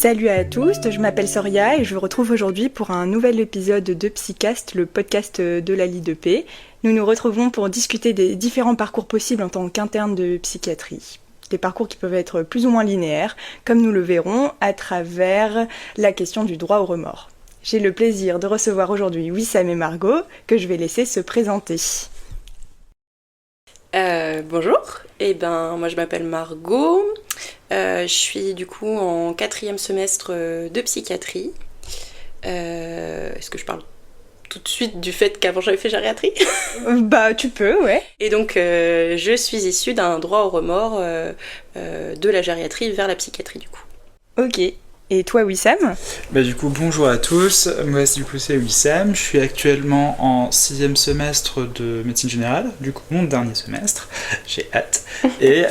Salut à tous, je m'appelle Soria et je vous retrouve aujourd'hui pour un nouvel épisode de Psycast, le podcast de la LI2P. Nous nous retrouvons pour discuter des différents parcours possibles en tant qu'interne de psychiatrie. Des parcours qui peuvent être plus ou moins linéaires, comme nous le verrons à travers la question du droit au remords. J'ai le plaisir de recevoir aujourd'hui Wissam et Margot, que je vais laisser se présenter. Bonjour, moi je m'appelle Margot, je suis du coup en 4e semestre de psychiatrie. Est-ce que je parle tout de suite du fait qu'avant j'avais fait gériatrie? Bah tu peux, ouais. Et donc je suis issue d'un droit au remords de la gériatrie vers la psychiatrie du coup. Ok. Et toi Wissam ? Du coup, bonjour à tous, moi c'est Wissam, je suis actuellement en 6e semestre de médecine générale, du coup mon dernier semestre, j'ai hâte. Et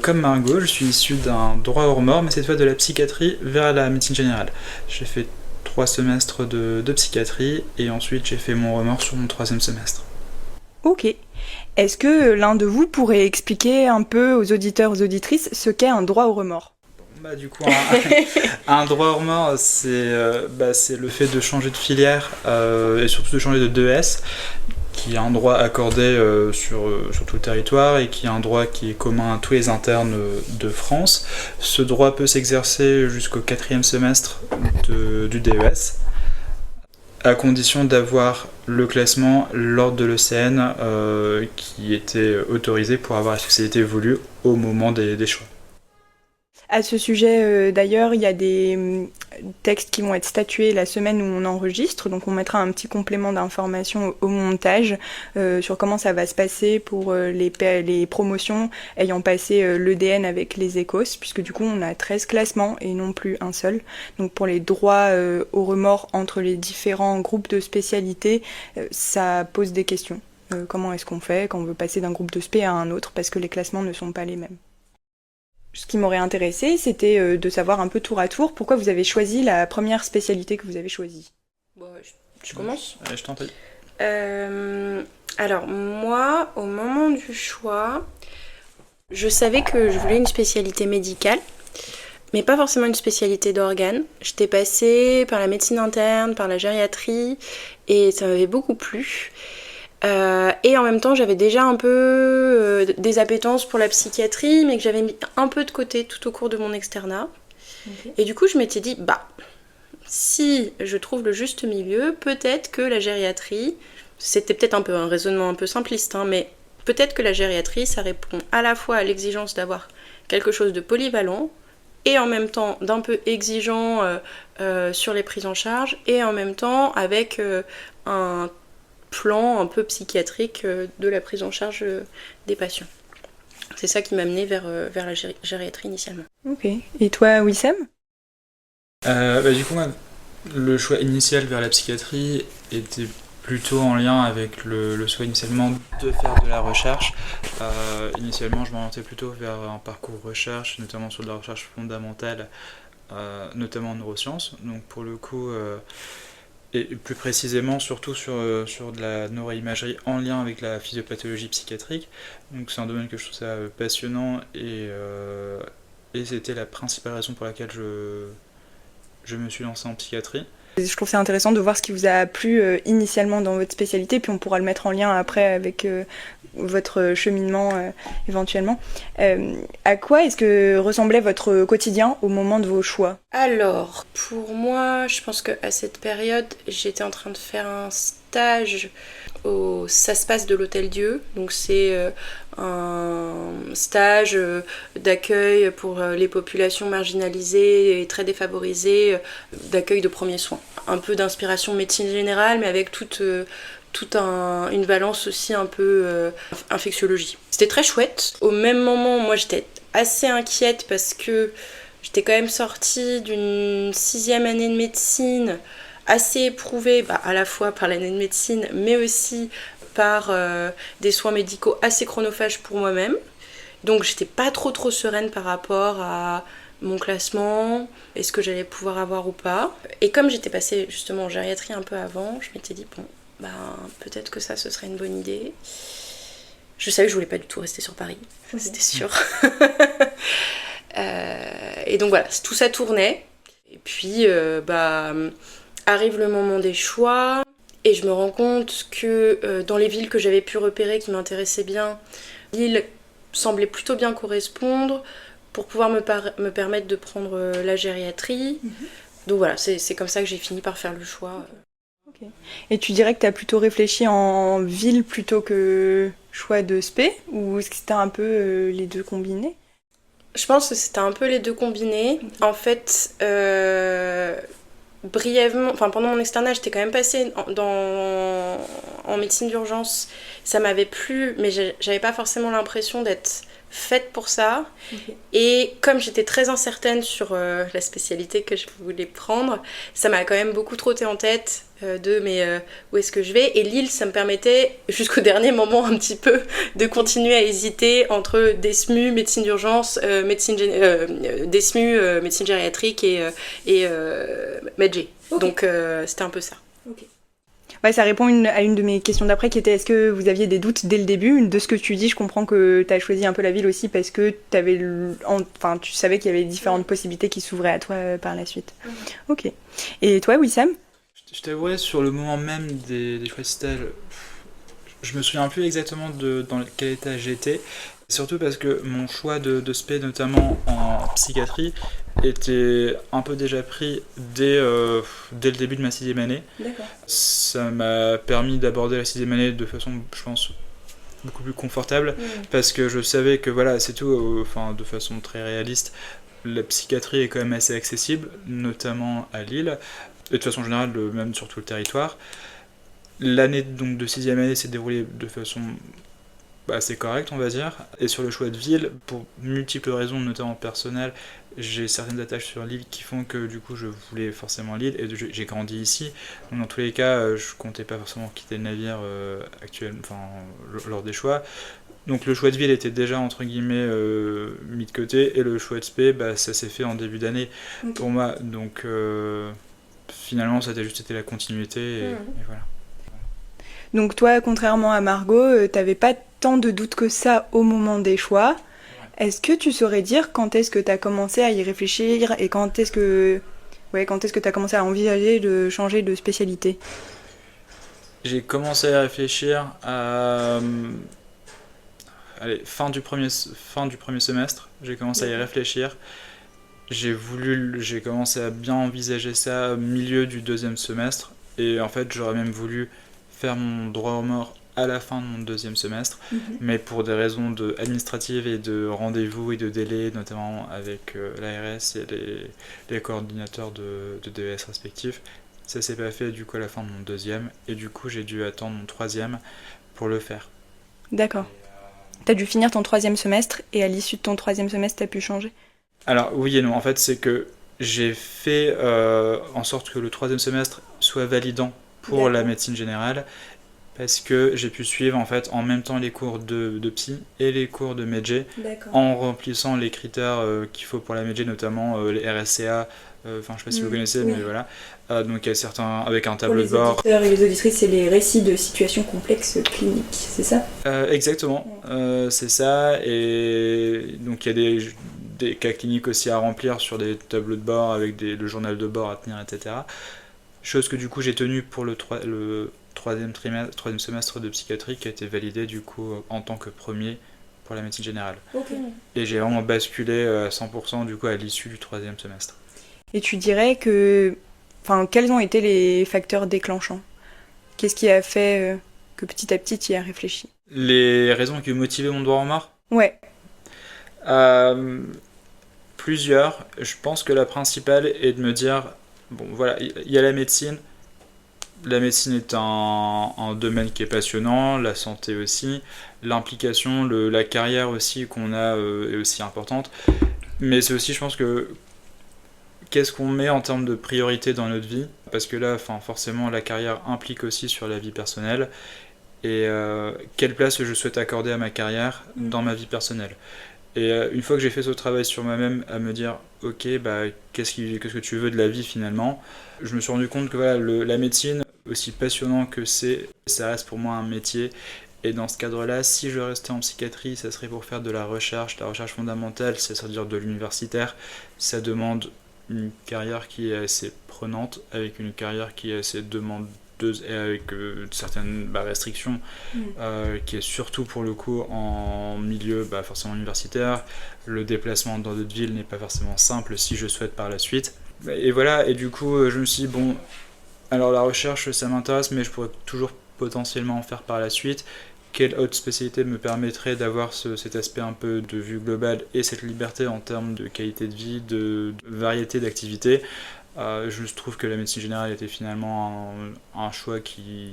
comme Margot, je suis issu d'un droit au remords, mais cette fois de la psychiatrie vers la médecine générale. J'ai fait 3 semestres de psychiatrie et ensuite j'ai fait mon remords sur mon 3e semestre. Ok. Est-ce que l'un de vous pourrait expliquer un peu aux auditeurs, aux auditrices, ce qu'est un droit au remords ? Un droit au remords, c'est le fait de changer de filière et surtout de changer de 2S, qui est un droit accordé sur tout le territoire et qui est un droit qui est commun à tous les internes de France. Ce droit peut s'exercer jusqu'au 4e semestre du DES, à condition d'avoir le classement, l'ordre de l'ECN qui était autorisé pour avoir la spécialité voulue au moment des choix. À ce sujet, d'ailleurs, il y a des textes qui vont être statués la semaine où on enregistre, donc on mettra un petit complément d'information au montage sur comment ça va se passer pour les promotions ayant passé l'EDN avec les ECOS, puisque du coup on a 13 classements et non plus un seul. Donc pour les droits au remords entre les différents groupes de spécialités, ça pose des questions. Comment est-ce qu'on fait quand on veut passer d'un groupe de spé à un autre, parce que les classements ne sont pas les mêmes. Ce qui m'aurait intéressé, c'était de savoir un peu tour à tour pourquoi vous avez choisi la première spécialité que vous avez choisie. Bon, je commence ? Je t'en prie. Alors moi, au moment du choix, je savais que je voulais une spécialité médicale, mais pas forcément une spécialité d'organes. J'étais passée par la médecine interne, par la gériatrie, et ça m'avait beaucoup plu. Et en même temps, j'avais déjà un peu des appétences pour la psychiatrie, mais que j'avais mis un peu de côté tout au cours de mon externat. Okay. Et du coup, je m'étais dit, si je trouve le juste milieu, peut-être que la gériatrie, c'était peut-être un peu un raisonnement un peu simpliste, mais peut-être que la gériatrie, ça répond à la fois à l'exigence d'avoir quelque chose de polyvalent, et en même temps d'un peu exigeant sur les prises en charge, et en même temps avec un plan un peu psychiatrique de la prise en charge des patients. C'est ça qui m'a amenée vers la gériatrie initialement. Ok. Et toi, Wissam ? Du coup, moi, le choix initial vers la psychiatrie était plutôt en lien avec le souhait initialement de faire de la recherche. Initialement, je m'orientais plutôt vers un parcours recherche, notamment sur de la recherche fondamentale, notamment en neurosciences. Donc pour le coup, et plus précisément surtout sur de la neuroimagerie en lien avec la physiopathologie psychiatrique. Donc c'est un domaine que je trouve ça passionnant et c'était la principale raison pour laquelle je me suis lancé en psychiatrie. Je trouve ça intéressant de voir ce qui vous a plu initialement dans votre spécialité, puis on pourra le mettre en lien après avec votre cheminement éventuellement. À quoi est-ce que ressemblait votre quotidien au moment de vos choix ? Alors, pour moi, je pense qu'à cette période, j'étais en train de faire un stage au SASPAS de l'Hôtel Dieu. Donc c'est un stage d'accueil pour les populations marginalisées et très défavorisées, d'accueil de premiers soins. Un peu d'inspiration médecine générale, mais avec toute une valence aussi un peu infectiologie. C'était très chouette. Au même moment, moi j'étais assez inquiète parce que j'étais quand même sortie d'une 6e année de médecine assez éprouvée, à la fois par l'année de médecine, mais aussi par des soins médicaux assez chronophages pour moi-même. Donc j'étais pas trop sereine par rapport à mon classement, est-ce que j'allais pouvoir avoir ou pas. Et comme j'étais passée justement en gériatrie un peu avant, je m'étais dit peut-être que ça ce serait une bonne idée. Je savais que je voulais pas du tout rester sur Paris, c'était sûr. Et donc voilà, tout ça tournait. Et puis arrive le moment des choix. Et je me rends compte que dans les villes que j'avais pu repérer qui m'intéressaient bien, Lille semblait plutôt bien correspondre pour pouvoir me permettre de prendre la gériatrie. Donc voilà, c'est comme ça que j'ai fini par faire le choix. Okay. Et tu dirais que tu as plutôt réfléchi en ville plutôt que choix de spé, ou est-ce que c'était un peu les deux combinés? Je pense que c'était un peu les deux combinés. En fait, brièvement, enfin pendant mon externat, j'étais quand même passée en médecine d'urgence. Ça m'avait plu, mais j'avais pas forcément l'impression d'être faite pour ça. Okay. Et comme j'étais très incertaine sur la spécialité que je voulais prendre, ça m'a quand même beaucoup trotté en tête où est-ce que je vais. Et Lille, ça me permettait jusqu'au dernier moment un petit peu de continuer à hésiter entre DESMU, médecine d'urgence, DESMU, médecine gériatrique et MedG. Okay. Donc c'était un peu ça. Okay. Ouais, ça répond à une de mes questions d'après qui était est-ce que vous aviez des doutes dès le début? De ce que tu dis, je comprends que tu as choisi un peu la ville aussi parce que tu savais qu'il y avait différentes possibilités qui s'ouvraient à toi par la suite. Ok. Et toi, Wissam? Je t'avouerais, sur le moment même des choix de stage, je me souviens plus exactement dans quel état j'étais. Surtout parce que mon choix de spé, notamment en psychiatrie, était un peu déjà pris dès le début de ma 6e année. D'accord. Ça m'a permis d'aborder la 6e année de façon, je pense, beaucoup plus confortable, parce que je savais que voilà, c'est tout, de façon très réaliste, la psychiatrie est quand même assez accessible, notamment à Lille, et de façon générale, même sur tout le territoire. L'année donc, de 6e année s'est déroulée de façon assez correcte, on va dire. Et sur le choix de ville, pour multiples raisons, notamment personnelles, j'ai certaines attaches sur Lille qui font que du coup je voulais forcément Lille et j'ai grandi ici. Donc dans tous les cas, je comptais pas forcément quitter le navire lors des choix. Donc le choix de ville était déjà entre guillemets mis de côté et le choix de spé, ça s'est fait en début d'année pour moi. Donc finalement ça a juste été la continuité et voilà. Donc toi, contrairement à Margot, t'avais pas tant de doutes que ça au moment des choix. Est-ce que tu saurais dire quand est-ce que t'as commencé à y réfléchir et quand est-ce que t'as commencé à envisager de changer de spécialité? J'ai commencé à réfléchir à fin du premier semestre. J'ai commencé à y réfléchir. J'ai commencé à bien envisager ça au milieu du 2e semestre. Et en fait, j'aurais même voulu faire mon droit aux morts à la fin de mon 2e semestre, mais pour des raisons administratives et de rendez-vous et de délai, notamment avec l'ARS et les coordinateurs de DES respectifs, ça s'est pas fait du coup à la fin de mon 2e, et du coup j'ai dû attendre mon 3e pour le faire. D'accord. T'as dû finir ton 3e semestre, et à l'issue de ton 3e semestre, t'as pu changer? Alors oui et non, en fait c'est que j'ai fait en sorte que le 3e semestre soit validant pour la médecine générale, parce que j'ai pu suivre en fait en même temps les cours de psy et les cours de MedG en remplissant les critères qu'il faut pour la MedG, notamment les RSCA, je sais pas si vous connaissez, mais voilà. Donc il y a certains avec un tableau de bord. Pour les auditeurs et les auditrices, c'est les récits de situations complexes cliniques, c'est ça? Exactement, c'est ça, et donc il y a des cas cliniques aussi à remplir sur des tableaux de bord avec le journal de bord à tenir, etc. Chose que du coup j'ai tenue pour le 3e semestre de psychiatrie qui a été validé du coup en tant que premier pour la médecine générale. Okay. Et j'ai vraiment basculé à 100% du coup à l'issue du 3e semestre. Et tu dirais que... quels ont été les facteurs déclenchants? Qu'est-ce qui a fait que petit à petit tu y as réfléchi? Les raisons qui ont motivé mon droit aux morts? Ouais. Plusieurs. Je pense que la principale est de me dire, bon voilà, il y a la médecine. La médecine est un domaine qui est passionnant, la santé aussi, l'implication, la carrière aussi qu'on a est aussi importante. Mais c'est aussi, je pense que, qu'est-ce qu'on met en termes de priorité dans notre vie? Parce que là, forcément, la carrière implique aussi sur la vie personnelle. Et quelle place je souhaite accorder à ma carrière dans ma vie personnelle? Et une fois que j'ai fait ce travail sur moi-même, à me dire, ok, qu'est-ce que tu veux de la vie finalement? Je me suis rendu compte que voilà, la médecine, aussi passionnant que ça reste pour moi un métier. Et dans ce cadre-là, si je restais en psychiatrie, ça serait pour faire de la recherche fondamentale, c'est-à-dire de l'universitaire. Ça demande une carrière qui est assez prenante, avec une carrière qui est assez demandeuse et avec certaines restrictions, qui est surtout pour le coup en milieu forcément universitaire. Le déplacement dans d'autres villes n'est pas forcément simple si je souhaite par la suite. Et voilà, et du coup, je me suis dit, bon, alors la recherche, ça m'intéresse, mais je pourrais toujours potentiellement en faire par la suite. Quelle autre spécialité me permettrait d'avoir cet aspect un peu de vue globale et cette liberté en termes de qualité de vie, de variété d'activités. Je trouve que la médecine générale était finalement un choix qui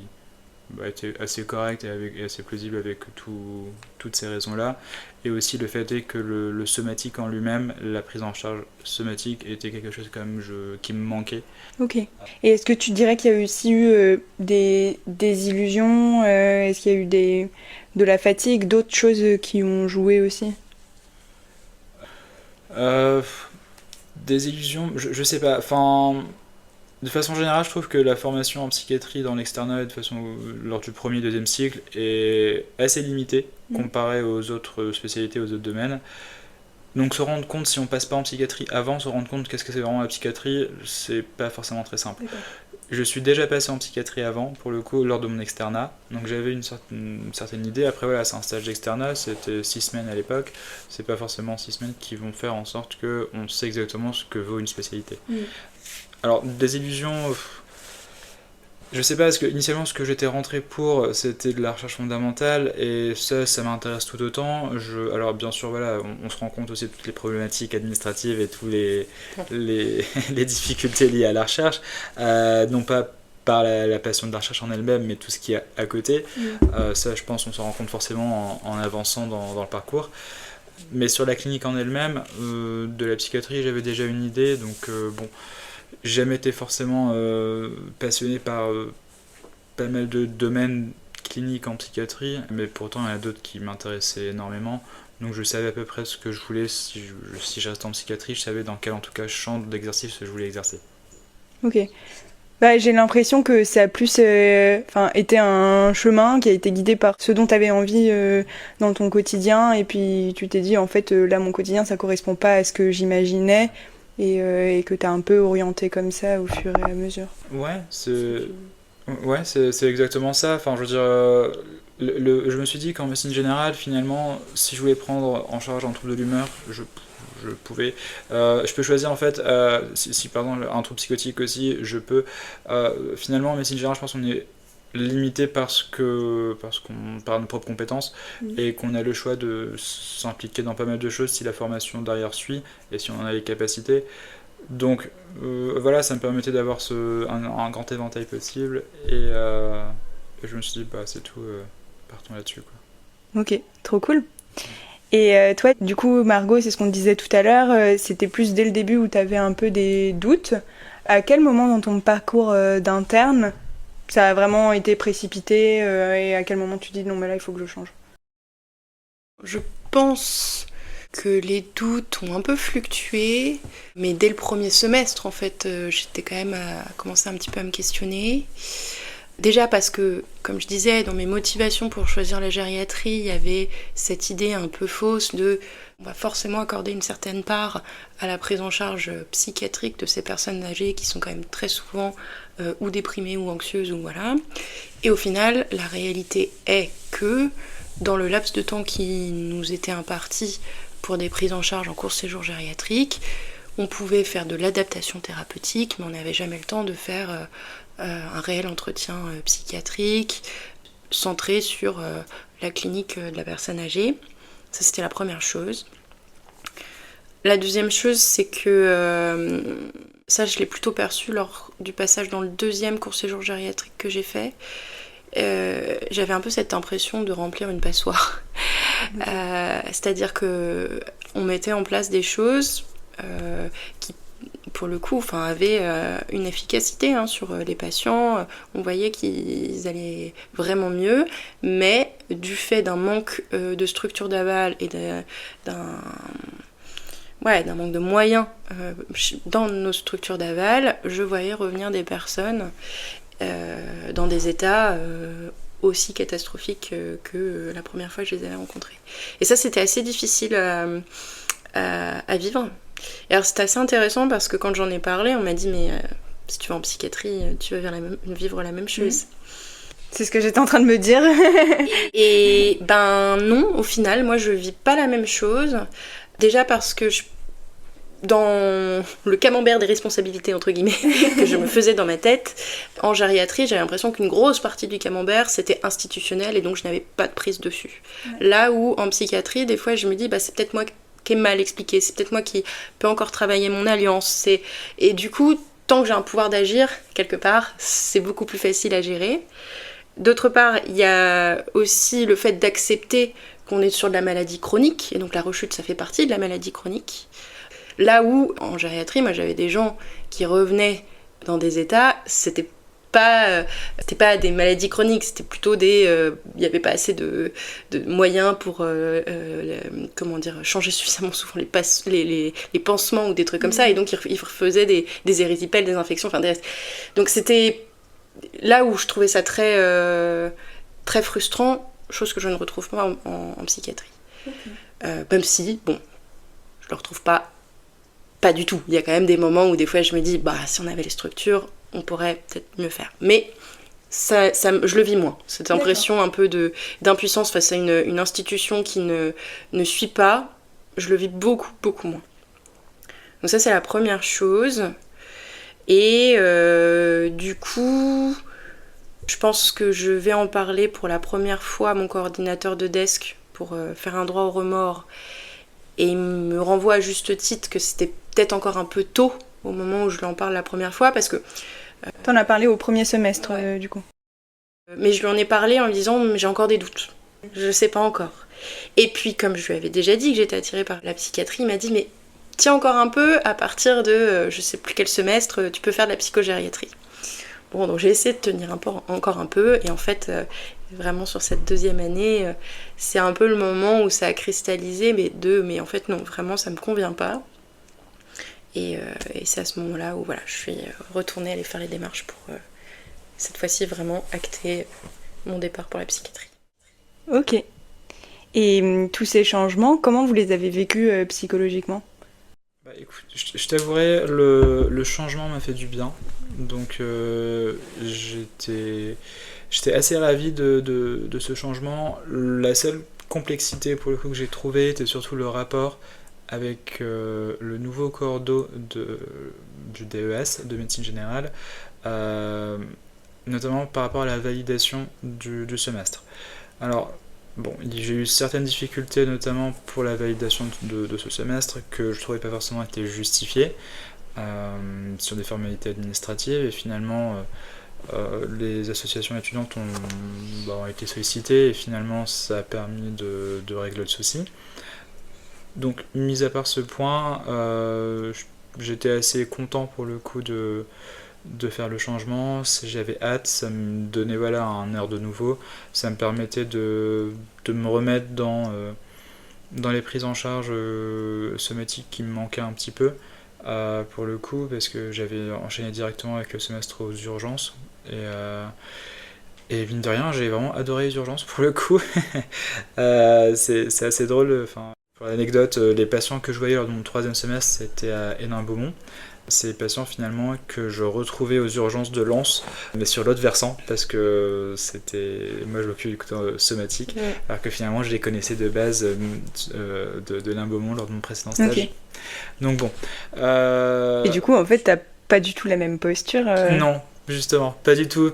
était assez correct et assez plausible avec toutes ces raisons-là. Et aussi le fait est que le somatique en lui-même, la prise en charge somatique était quelque chose quand même qui me manquait. Ok. Et est-ce que tu dirais qu'il y a aussi eu des illusions, est-ce qu'il y a eu de la fatigue, d'autres choses qui ont joué aussi? Des illusions, je sais pas. Enfin, de façon générale, je trouve que la formation en psychiatrie dans l'externat, lors du premier et deuxième cycle, est assez limitée comparée aux autres spécialités, aux autres domaines. Donc se rendre compte, si on passe pas en psychiatrie avant, se rendre compte qu'est-ce que c'est vraiment la psychiatrie, c'est pas forcément très simple. Okay. Je suis déjà passé en psychiatrie avant, pour le coup, lors de mon externat, donc j'avais une certaine idée. Après voilà, c'est un stage d'externat, c'était 6 semaines à l'époque, c'est pas forcément 6 semaines qui vont faire en sorte qu'on sait exactement ce que vaut une spécialité. Alors, des illusions, je sais pas, parce que initialement ce que j'étais rentré pour, c'était de la recherche fondamentale, et ça m'intéresse tout autant. Alors bien sûr, voilà, on se rend compte aussi de toutes les problématiques administratives et tous les difficultés liées à la recherche, non pas par la passion de la recherche en elle-même, mais tout ce qui est à côté. Ça, je pense, on s'en rend compte forcément en avançant dans le parcours. Mais sur la clinique en elle-même, de la psychiatrie, j'avais déjà une idée, donc bon... J'ai jamais été forcément passionné par pas mal de domaines cliniques en psychiatrie, mais pourtant il y en a d'autres qui m'intéressaient énormément. Donc je savais à peu près ce que je voulais, si je restais en psychiatrie, je savais dans quel en tout cas champ d'exercice je voulais exercer. Ok. J'ai l'impression que ça a plus été un chemin qui a été guidé par ce dont tu avais envie dans ton quotidien, et puis tu t'es dit en fait là mon quotidien ça correspond pas à ce que j'imaginais. Et que tu as un peu orienté comme ça au fur et à mesure. Ouais, c'est exactement ça. Enfin, je veux dire, je me suis dit qu'en médecine générale, finalement, si je voulais prendre en charge un trouble de l'humeur, je pouvais. Je peux choisir en fait, si par exemple un trouble psychotique aussi, je peux. Finalement, en médecine générale, je pense qu'on est limité par nos propres compétences et qu'on a le choix de s'impliquer dans pas mal de choses si la formation derrière suit et si on en a les capacités. Donc voilà, ça me permettait d'avoir un grand éventail possible et je me suis dit c'est tout, partons là-dessus quoi. Ok, trop cool. Et toi, du coup, Margot, c'est ce qu'on disait tout à l'heure, c'était plus dès le début où tu avais un peu des doutes. À quel moment dans ton parcours d'interne ça a vraiment été précipité et à quel moment tu dis non mais là il faut que je change? Je pense que les doutes ont un peu fluctué, mais dès le premier semestre en fait j'étais quand même à commencer un petit peu à me questionner. Déjà parce que, comme je disais, dans mes motivations pour choisir la gériatrie, il y avait cette idée un peu fausse de on va forcément accorder une certaine part à la prise en charge psychiatrique de ces personnes âgées qui sont quand même très souvent ou déprimées ou anxieuses ou voilà. Et au final, la réalité est que dans le laps de temps qui nous était imparti pour des prises en charge en court séjour gériatrique, on pouvait faire de l'adaptation thérapeutique, mais on n'avait jamais le temps de faire un réel entretien psychiatrique centré sur la clinique de la personne âgée. Ça, c'était la première chose. La deuxième chose, c'est que ça, je l'ai plutôt perçu lors du passage dans le deuxième court séjour gériatrique que j'ai fait. J'avais un peu cette impression de remplir une passoire. C'est-à-dire qu'on mettait en place des choses qui pour le coup, avaient une efficacité sur les patients. On voyait qu'ils allaient vraiment mieux, mais du fait d'un manque de structure d'aval et d'un manque de moyens dans nos structures d'aval, je voyais revenir des personnes dans des états aussi catastrophiques que la première fois que je les avais rencontrés. Et ça, c'était assez difficile à vivre. Et alors, c'était assez intéressant parce que quand j'en ai parlé, on m'a dit, mais si tu vas en psychiatrie, tu vas vivre la même chose. C'est ce que j'étais en train de me dire. Et ben non, au final, moi, je vis pas la même chose. Déjà parce que dans le camembert des responsabilités, entre guillemets, que je me faisais dans ma tête, en gériatrie, j'avais l'impression qu'une grosse partie du camembert, c'était institutionnel et donc je n'avais pas de prise dessus. Ouais. Là où, en psychiatrie, des fois, je me dis, c'est peut-être moi qui ai mal expliqué, c'est peut-être moi qui peux encore travailler mon alliance. Et du coup, tant que j'ai un pouvoir d'agir, quelque part, c'est beaucoup plus facile à gérer. D'autre part, il y a aussi le fait d'accepter qu'on est sur de la maladie chronique, et donc la rechute, ça fait partie de la maladie chronique. Là où, en gériatrie, moi j'avais des gens qui revenaient dans des états, c'était pas des maladies chroniques, c'était plutôt il n'y avait pas assez de moyens pour changer suffisamment souvent les pansements ou des trucs comme ça, et donc ils refaisaient des érysipèles, des infections, donc c'était là où je trouvais ça très, très frustrant, chose que je ne retrouve pas en psychiatrie. Okay. Même si, je le retrouve pas du tout. Il y a quand même des moments où des fois je me dis, si on avait les structures, on pourrait peut-être mieux faire. Mais je le vis moins. Cette impression un peu d'impuissance face à une institution qui ne suit pas, je le vis beaucoup, beaucoup moins. Donc ça, c'est la première chose. Et du coup, je pense que je vais en parler pour la première fois à mon coordinateur de desk pour faire un droit au remords. Et il me renvoie à juste titre que c'était peut-être encore un peu tôt au moment où je lui en parle la première fois, parce que... T'en as parlé au premier semestre, du coup. Mais je lui en ai parlé en lui disant, j'ai encore des doutes. Je sais pas encore. Et puis, comme je lui avais déjà dit que j'étais attirée par la psychiatrie, il m'a dit, mais tiens encore un peu, à partir de je sais plus quel semestre, tu peux faire de la psychogériatrie. Bon, donc j'ai essayé de tenir encore un peu, et en fait, vraiment sur cette deuxième année, c'est un peu le moment où ça a cristallisé, mais en fait non, vraiment ça me convient pas. Et c'est à ce moment-là où je suis retournée aller faire les démarches pour cette fois-ci vraiment acter mon départ pour la psychiatrie. Ok. Et tous ces changements, comment vous les avez vécus psychologiquement ? Écoute, je t'avouerai, le changement m'a fait du bien. Donc j'étais assez ravi de ce changement. La seule complexité pour le coup que j'ai trouvée était surtout le rapport avec le nouveau cordeau du DES, de médecine générale, notamment par rapport à la validation du semestre. Alors, j'ai eu certaines difficultés, notamment pour la validation de ce semestre, que je trouvais pas forcément été justifiées, sur des formalités administratives, et finalement les associations étudiantes ont été sollicitées, et finalement ça a permis de régler le souci. Donc, mis à part ce point, j'étais assez content pour le coup de faire le changement. J'avais hâte, ça me donnait un air de nouveau, ça me permettait de me remettre dans les prises en charge somatiques qui me manquaient un petit peu, pour le coup, parce que j'avais enchaîné directement avec le semestre aux urgences, et mine de rien, j'ai vraiment adoré les urgences pour le coup. C'est assez drôle. Pour l'anecdote, les patients que je voyais lors de mon 3e semestre, c'était à Hénin-Beaumont. C'est des patients finalement que je retrouvais aux urgences de Lens, mais sur l'autre versant, parce que moi je m'occupe du côté somatique, alors que finalement je les connaissais de base de Hénin-Beaumont lors de mon précédent stage. Okay. Donc bon. Et du coup, en fait, t'as pas du tout la même posture Non. Justement, pas du tout.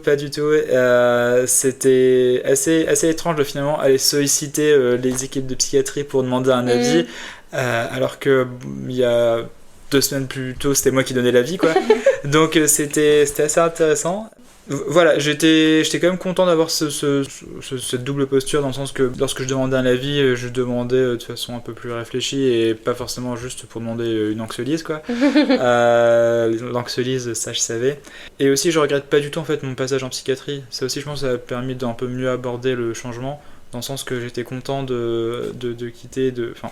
C'était assez étrange de finalement aller solliciter les équipes de psychiatrie pour demander un avis, alors que il y a 2 semaines plus tôt, c'était moi qui donnais l'avis, quoi. Donc c'était assez intéressant. Voilà, j'étais quand même content d'avoir cette double posture, dans le sens que lorsque je demandais un avis, je demandais de façon un peu plus réfléchie et pas forcément juste pour demander une anxiolyse, quoi. L'anxiolyse, ça je savais. Et aussi, je regrette pas du tout en fait mon passage en psychiatrie. Ça aussi, je pense, ça a permis d'un peu mieux aborder le changement, dans le sens que j'étais content de quitter, enfin,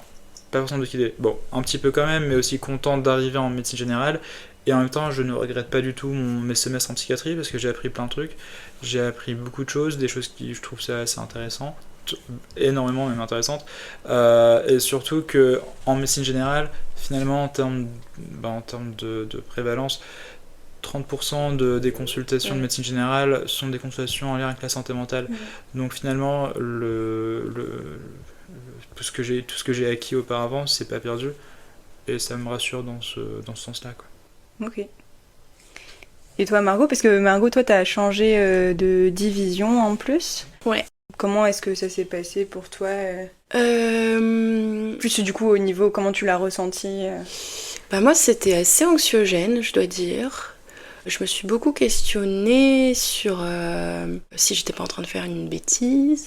pas forcément de quitter, un petit peu quand même, mais aussi content d'arriver en médecine générale Et en même temps, je ne regrette pas du tout mes semestres en psychiatrie parce que j'ai appris plein de trucs. J'ai appris beaucoup de choses, des choses qui je trouve ça assez intéressant, énormément même intéressantes. Et surtout qu'en médecine générale, finalement, en termes de prévalence, 30% des consultations de médecine générale sont des consultations en lien avec la santé mentale. Donc finalement, tout ce que j'ai acquis auparavant, c'est pas perdu. Et ça me rassure dans ce sens-là, quoi. Ok. Et toi, Margot, parce que Margot, toi, t'as changé de division en plus. Ouais. Comment est-ce que ça s'est passé pour toi Plus du coup au niveau, comment tu l'as ressenti Bah moi, c'était assez anxiogène, je dois dire. Je me suis beaucoup questionnée sur si j'étais pas en train de faire une bêtise,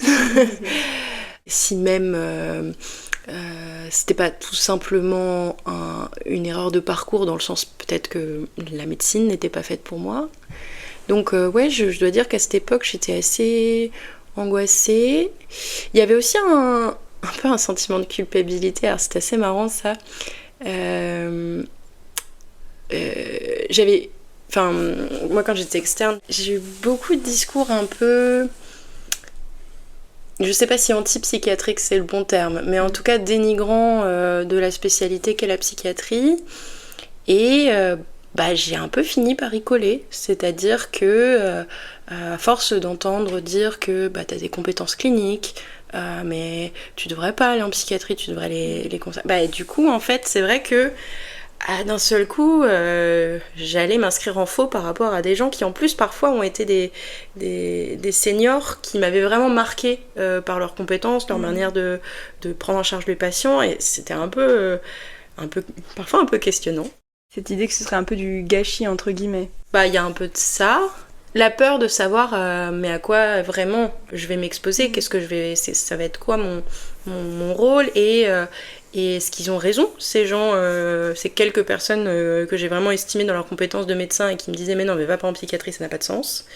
si même c'était pas tout simplement une erreur de parcours, dans le sens peut-être que la médecine n'était pas faite pour moi. Donc ouais, je dois dire qu'à cette époque, j'étais assez angoissée. Il y avait aussi un peu un sentiment de culpabilité, alors c'était assez marrant ça. Moi quand j'étais externe, j'ai eu beaucoup de discours un peu, je sais pas si anti-psychiatrique c'est le bon terme, mais en tout cas dénigrant de la spécialité qu'est la psychiatrie. Et j'ai un peu fini par y coller, c'est-à-dire que à force d'entendre dire que t'as des compétences cliniques, mais tu devrais pas aller en psychiatrie, tu devrais les conseiller. Du coup en fait c'est vrai que d'un seul coup, j'allais m'inscrire en faux par rapport à des gens qui en plus parfois ont été des seniors qui m'avaient vraiment marqué par leurs compétences, leur manière de prendre en charge les patients, et c'était parfois un peu questionnant. Cette idée que ce serait un peu du gâchis entre guillemets. Il y a un peu de ça. La peur de savoir mais à quoi vraiment je vais m'exposer, ça va être quoi mon rôle, et est-ce qu'ils ont raison, ces gens, ces quelques personnes que j'ai vraiment estimées dans leurs compétences de médecin et qui me disaient mais non, mais va pas en psychiatrie, ça n'a pas de sens.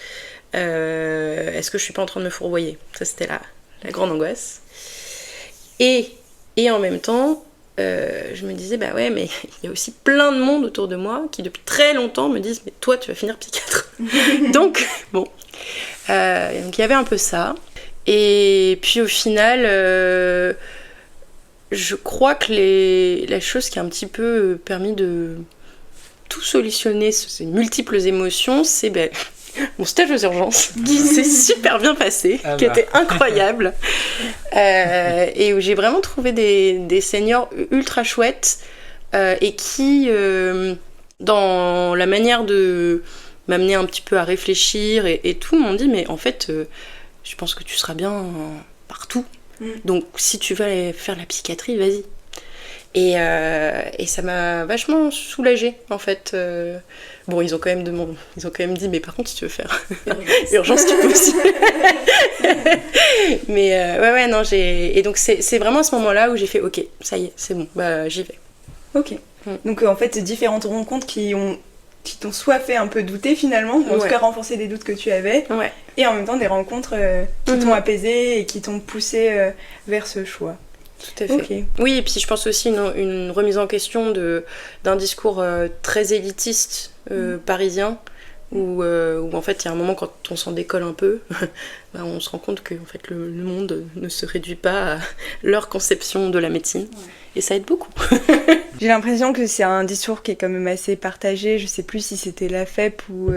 Est-ce que je suis pas en train de me fourvoyer? Ça, c'était la grande angoisse. Et en même temps, je me disais ouais, mais il y a aussi plein de monde autour de moi qui depuis très longtemps me disent mais toi tu vas finir psychiatre. Donc bon, donc il y avait un peu ça. Et puis au final, je crois que la chose qui a un petit peu permis de tout solutionner ces multiples émotions, c'est mon stage aux urgences, qui s'est super bien passé, qui était incroyable, et où j'ai vraiment trouvé des seniors ultra chouettes, et qui, dans la manière de m'amener un petit peu à réfléchir et tout, m'ont dit mais en fait, je pense que tu seras bien partout. Donc si tu veux aller faire la psychiatrie, vas-y. Et ça m'a vachement soulagée en fait. Bon, ils ont quand même dit mais par contre si tu veux faire urgence tu peux aussi. Mais ouais non, et donc c'est vraiment à ce moment-là où j'ai fait ok, ça y est, c'est bon, j'y vais. Ok. Donc en fait différentes rencontres qui t'ont soit fait un peu douter finalement, ou en tout cas renforcer des doutes que tu avais, et en même temps des rencontres qui t'ont apaisé et qui t'ont poussé vers ce choix. Tout à fait. Okay. Oui, et puis je pense aussi une remise en question d'un discours très élitiste parisien, où en fait il y a un moment quand on s'en décolle un peu, on se rend compte que en fait, le monde ne se réduit pas à leur conception de la médecine, et ça aide beaucoup. J'ai l'impression que c'est un discours qui est quand même assez partagé. Je sais plus si c'était la FEP ou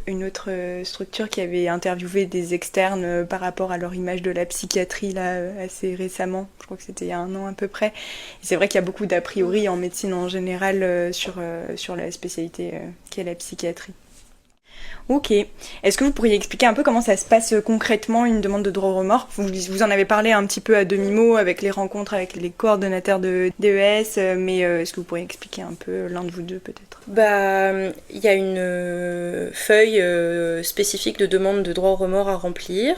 une autre structure qui avait interviewé des externes par rapport à leur image de la psychiatrie là, assez récemment. Je crois que c'était il y a 1 an à peu près. Et c'est vrai qu'il y a beaucoup d'a priori en médecine en général sur la spécialité qu'est la psychiatrie. Ok. Est-ce que vous pourriez expliquer un peu comment ça se passe concrètement, une demande de droit au remords ? Vous en avez parlé un petit peu à demi-mot avec les rencontres avec les coordonnateurs de DES, mais est-ce que vous pourriez expliquer un peu l'un de vous deux peut-être ? Il y a une feuille spécifique de demande de droit au remords à remplir,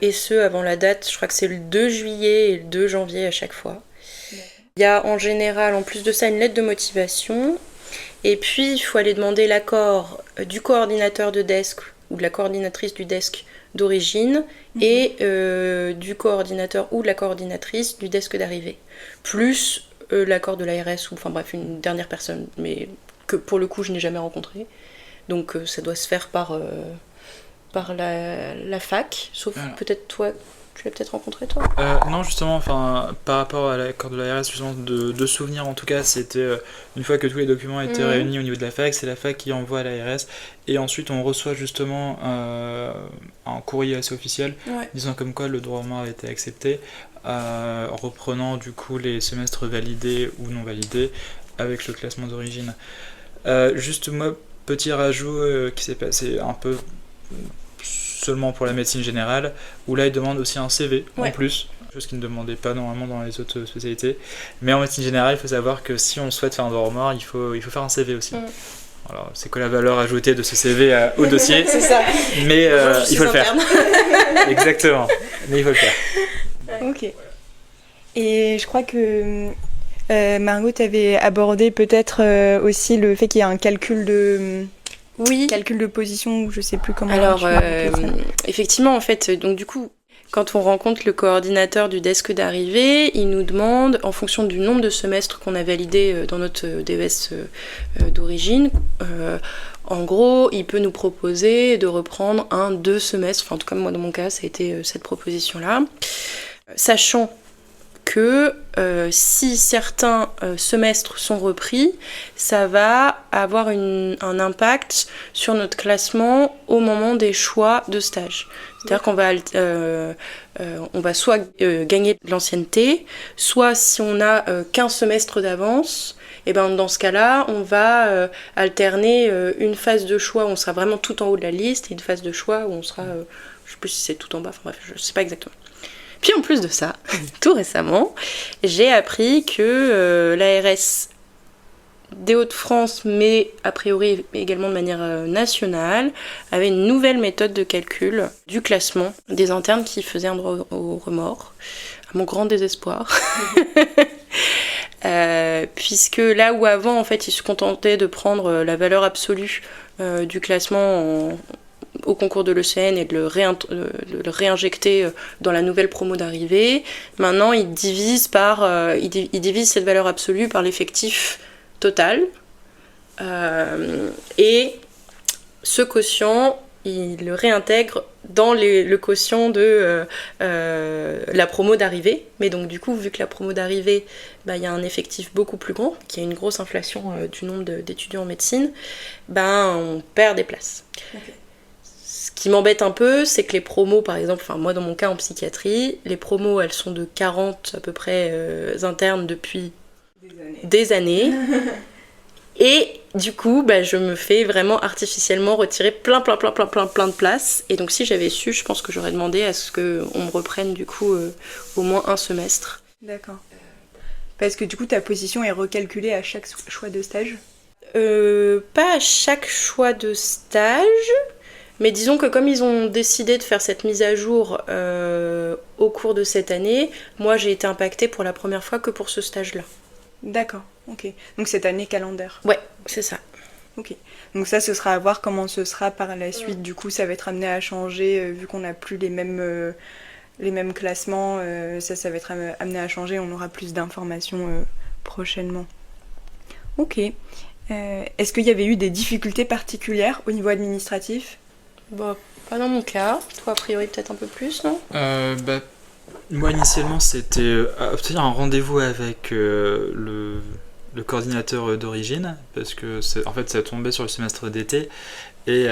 et ce avant la date, je crois que c'est le 2 juillet et le 2 janvier à chaque fois. Il y a en général, en plus de ça, une lettre de motivation. Et puis, il faut aller demander l'accord du coordinateur de desk ou de la coordinatrice du desk d'origine et du coordinateur ou de la coordinatrice du desk d'arrivée. Plus l'accord de l'ARS ou, enfin bref, une dernière personne. Mais que pour le coup je n'ai jamais rencontré. Donc ça doit se faire par la fac, sauf peut-être toi, tu l'as peut-être rencontré toi. Non, justement, enfin, par rapport à l'accord de l'ARS, justement, de souvenirs en tout cas, c'était une fois que tous les documents étaient réunis au niveau de la fac, c'est la fac qui envoie à l'ARS, et ensuite on reçoit justement un courrier assez officiel disant comme quoi le droit au roman a été accepté, reprenant du coup les semestres validés ou non validés avec le classement d'origine. Juste moi, petit rajout qui s'est passé un peu seulement pour la médecine générale, où là ils demandent aussi un CV en plus, chose qu'ils ne demandaient pas normalement dans les autres spécialités. Mais en médecine générale, il faut savoir que si on souhaite faire un droit au mort, il faut faire un CV aussi. Alors, c'est quoi la valeur ajoutée de ce CV au dossier? C'est ça. Mais il faut le faire. Exactement. Mais il faut le faire. Ok. Et je crois que Margot, tu avais abordé peut-être aussi le fait qu'il y a un calcul de position, ou je sais plus comment. Alors, effectivement, en fait, donc du coup, quand on rencontre le coordinateur du desk d'arrivée, il nous demande, en fonction du nombre de semestres qu'on a validé dans notre DES d'origine, en gros, il peut nous proposer de reprendre 2 semestres, enfin en tout cas moi dans mon cas, ça a été cette proposition-là, sachant que si certains semestres sont repris, ça va avoir un impact sur notre classement au moment des choix de stage. C'est-à-dire qu'on va soit gagner de l'ancienneté, soit si on a qu'un semestre d'avance, et ben dans ce cas-là, on va alterner une phase de choix où on sera vraiment tout en haut de la liste et une phase de choix où on sera, je sais plus si c'est tout en bas, enfin bref, je sais pas exactement. Puis en plus de ça, tout récemment, j'ai appris que l'ARS des Hauts-de-France, mais a priori également de manière nationale, avait une nouvelle méthode de calcul du classement des internes qui faisaient un droit au remords, à mon grand désespoir. Puisque là où avant, en fait, ils se contentaient de prendre la valeur absolue du classement au concours de l'ECN et de le réinjecter dans la nouvelle promo d'arrivée. Maintenant, ils divisent cette valeur absolue par l'effectif total. Et ce quotient, ils le réintègrent dans le quotient de la promo d'arrivée. Mais donc, du coup, vu que la promo d'arrivée, y a un effectif beaucoup plus grand, qu'il y a une grosse inflation du nombre d'étudiants en médecine, on perd des places. Okay. Ce qui m'embête un peu, c'est que les promos, par exemple, moi dans mon cas en psychiatrie, les promos elles sont de 40 à peu près internes depuis des années. Et du coup, je me fais vraiment artificiellement retirer plein de places. Et donc si j'avais su, je pense que j'aurais demandé à ce qu'on me reprenne du coup au moins un semestre. D'accord. Parce que du coup ta position est recalculée à chaque choix de stage ? Pas à chaque choix de stage. Mais disons que comme ils ont décidé de faire cette mise à jour au cours de cette année, moi j'ai été impactée pour la première fois que pour ce stage-là. D'accord, ok. Donc cette année calendaire. Ouais, c'est ça. Ok. Donc ça, ce sera à voir comment ce sera par la suite. Du coup, ça va être amené à changer vu qu'on n'a plus les mêmes classements. Ça va être amené à changer. On aura plus d'informations prochainement. Ok. Est-ce qu'il y avait eu des difficultés particulières au niveau administratif ? Pas dans mon cas. Toi, a priori, peut-être un peu plus, non ? Moi, initialement, c'était obtenir un rendez-vous avec le coordinateur d'origine, parce que en fait, ça tombait sur le semestre d'été, et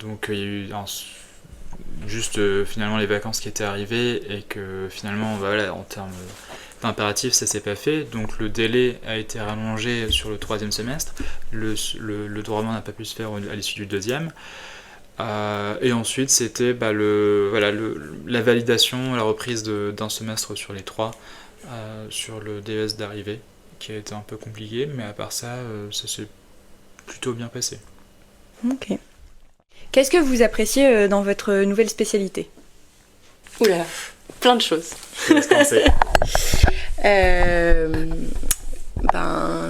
donc il y a eu juste finalement les vacances qui étaient arrivées, et que finalement, en termes d'impératif, ça s'est pas fait, donc le délai a été rallongé sur le 3e semestre, le droit n'a pas pu se faire à l'issue du 2e. Et ensuite c'était la validation, la reprise d'un semestre sur les 3 sur le DES d'arrivée qui a été un peu compliqué, mais à part ça, ça s'est plutôt bien passé. Ok. Qu'est-ce que vous appréciez dans votre nouvelle spécialité ? Oula, plein de choses. Je laisse commencer.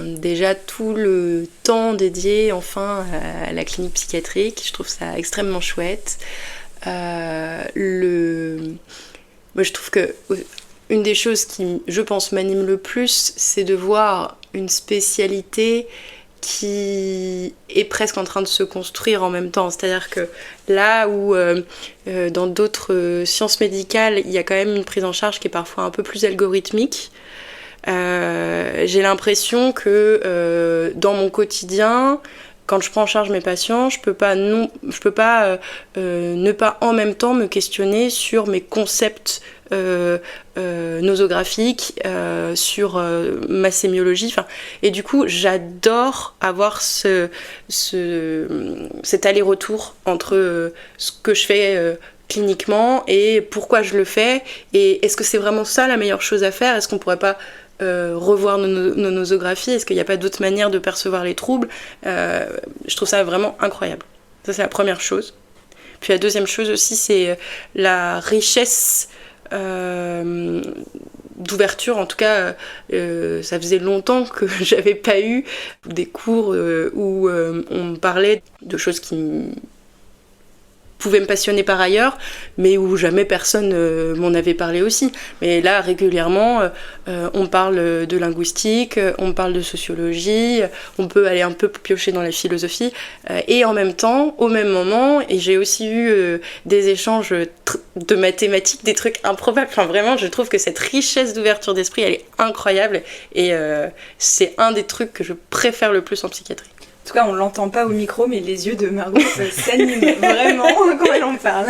Déjà tout le temps dédié enfin à la clinique psychiatrique, je trouve ça extrêmement chouette. Moi, je trouve que une des choses qui, je pense, m'anime le plus, c'est de voir une spécialité qui est presque en train de se construire en même temps. C'est-à-dire que là où dans d'autres sciences médicales, il y a quand même une prise en charge qui est parfois un peu plus algorithmique, j'ai l'impression que dans mon quotidien, quand je prends en charge mes patients, je peux pas ne pas en même temps me questionner sur mes concepts nosographiques, sur ma sémiologie. Et du coup, j'adore avoir cet aller-retour entre ce que je fais cliniquement et pourquoi je le fais. Et est-ce que c'est vraiment ça la meilleure chose à faire ? Est-ce qu'on pourrait pas revoir nos nosographies ? Est-ce qu'il n'y a pas d'autres manières de percevoir les troubles ? Je trouve ça vraiment incroyable. Ça, c'est la première chose. Puis la deuxième chose aussi, c'est la richesse d'ouverture. En tout cas, ça faisait longtemps que j'avais pas eu des cours où on me parlait de choses qui pouvait me passionner par ailleurs, mais où jamais personne m'en avait parlé aussi. Mais là, régulièrement, on parle de linguistique, on parle de sociologie, on peut aller un peu piocher dans la philosophie, et en même temps, au même moment, et j'ai aussi eu des échanges de mathématiques, des trucs improbables. Enfin, vraiment, je trouve que cette richesse d'ouverture d'esprit, elle est incroyable, et c'est un des trucs que je préfère le plus en psychiatrie. En tout cas, on l'entend pas au micro, mais les yeux de Margot s'animent vraiment quand elle en parle.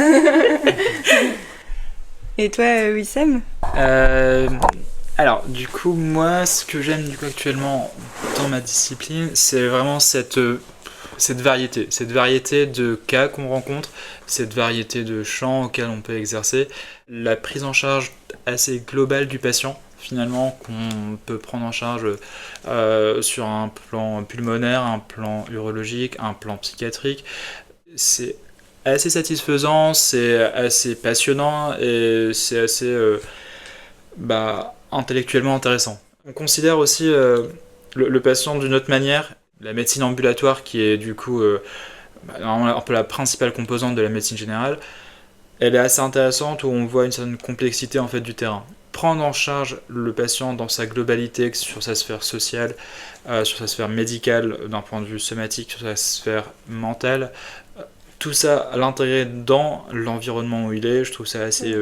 Et toi, Wissem ? Alors, du coup, moi, ce que j'aime actuellement dans ma discipline, c'est vraiment cette variété de cas qu'on rencontre, cette variété de champs auxquels on peut exercer, la prise en charge assez globale du patient, finalement, qu'on peut prendre en charge sur un plan pulmonaire, un plan urologique, un plan psychiatrique. C'est assez satisfaisant, c'est assez passionnant et c'est assez intellectuellement intéressant. On considère aussi le patient d'une autre manière. La médecine ambulatoire, qui est du coup un peu la principale composante de la médecine générale, elle est assez intéressante où on voit une certaine complexité en fait du terrain. Prendre en charge le patient dans sa globalité, sur sa sphère sociale, sur sa sphère médicale, d'un point de vue somatique, sur sa sphère mentale, tout ça à l'intégrer dans l'environnement où il est, je trouve ça assez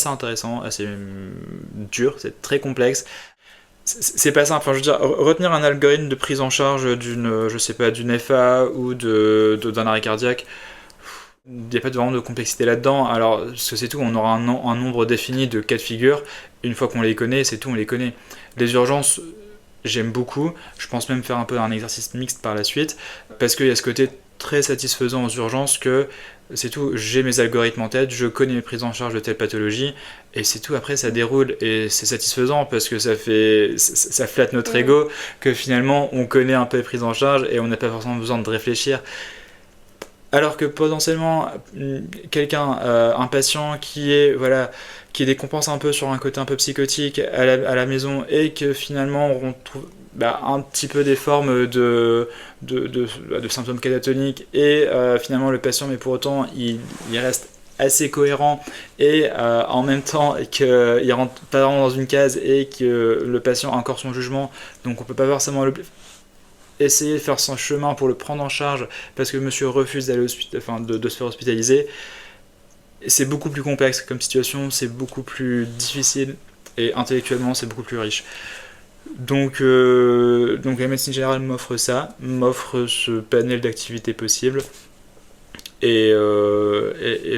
intéressant, assez dur, c'est très complexe. C'est pas simple, enfin, je veux dire, retenir un algorithme de prise en charge d'une FA ou d'un arrêt cardiaque, il n'y a pas vraiment de complexité là-dedans. Alors, ce que c'est tout, on aura un nombre défini de cas de figure. Une fois qu'on les connaît, c'est tout, on les connaît. Les urgences, j'aime beaucoup. Je pense même faire un peu un exercice mixte par la suite, parce qu'il y a ce côté très satisfaisant aux urgences que c'est tout, j'ai mes algorithmes en tête, je connais mes prises en charge de telle pathologie, et c'est tout, après ça déroule, et c'est satisfaisant parce que ça flatte notre ego, que finalement on connaît un peu les prises en charge et on n'a pas forcément besoin de réfléchir. Alors que potentiellement, un patient qui décompense un peu sur un côté un peu psychotique à la maison et que finalement on trouve un petit peu des formes de symptômes catatoniques et finalement le patient, mais pour autant il reste assez cohérent et en même temps qu'il rentre pas vraiment dans une case et que le patient a encore son jugement, donc on peut pas forcément essayer de faire son chemin pour le prendre en charge parce que monsieur refuse d'aller de se faire hospitaliser. C'est beaucoup plus complexe comme situation, c'est beaucoup plus difficile et intellectuellement c'est beaucoup plus riche. Donc la médecine générale m'offre ce panel d'activités possibles et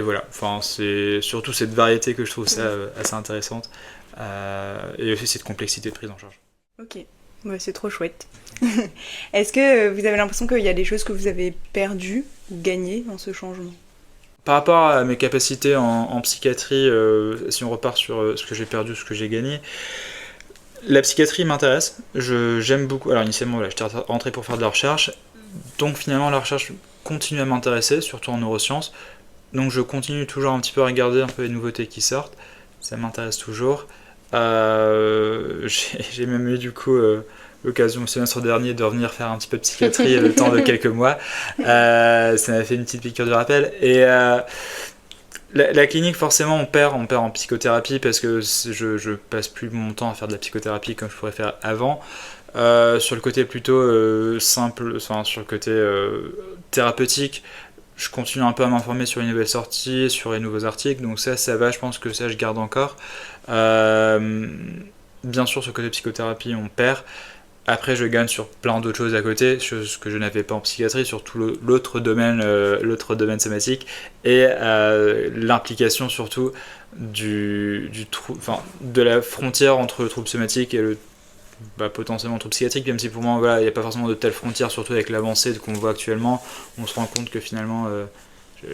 voilà, enfin, c'est surtout cette variété que je trouve ça assez intéressante et aussi cette complexité de prise en charge. Ok. Ouais, c'est trop chouette. Est-ce que vous avez l'impression qu'il y a des choses que vous avez perdues ou gagnées dans ce changement ? Par rapport à mes capacités en psychiatrie, si on repart sur ce que j'ai perdu, ce que j'ai gagné, la psychiatrie m'intéresse. J'aime beaucoup. Alors initialement, j'étais rentré pour faire de la recherche. Donc finalement, la recherche continue à m'intéresser, surtout en neurosciences. Donc je continue toujours un petit peu à regarder un peu les nouveautés qui sortent. Ça m'intéresse toujours. J'ai même eu du coup l'occasion le semestre dernier de revenir faire un petit peu de psychiatrie le temps de quelques mois. Ça m'a fait une petite piqûre de rappel. Et la clinique, forcément, on perd en psychothérapie parce que je passe plus mon temps à faire de la psychothérapie comme je pourrais faire avant. Sur le côté plutôt simple, enfin sur le côté thérapeutique, je continue un peu à m'informer sur les nouvelles sorties, sur les nouveaux articles, donc ça va, je pense que ça je garde encore. Bien sûr, sur le côté psychothérapie, on perd. Après, je gagne sur plein d'autres choses à côté, choses que je n'avais pas en psychiatrie, surtout l'autre domaine somatique, et l'implication surtout de la frontière entre le trouble somatique et potentiellement le trouble psychiatrique, même si pour moi, voilà, il n'y a pas forcément de telle frontière, surtout avec l'avancée qu'on voit actuellement. On se rend compte que finalement,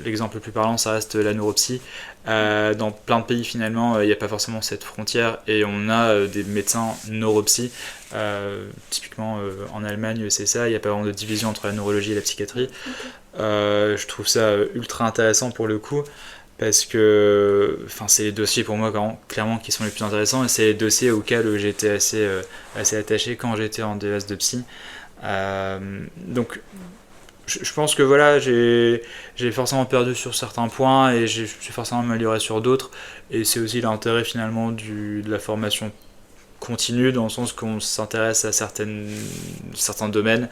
l'exemple le plus parlant, ça reste la neuropsy. Dans plein de pays, finalement, il n'y a pas forcément cette frontière, et on a des médecins neuropsy. Typiquement en Allemagne, c'est ça, il n'y a pas vraiment de division entre la neurologie et la psychiatrie. Je trouve ça ultra intéressant pour le coup, parce que c'est les dossiers pour moi clairement qui sont les plus intéressants, et c'est les dossiers auxquels j'étais assez attaché quand j'étais en DES de psy. Donc je pense que voilà, j'ai forcément perdu sur certains points, et j'ai forcément amélioré sur d'autres, et c'est aussi l'intérêt finalement de la formation continue, dans le sens qu'on s'intéresse à certains domaines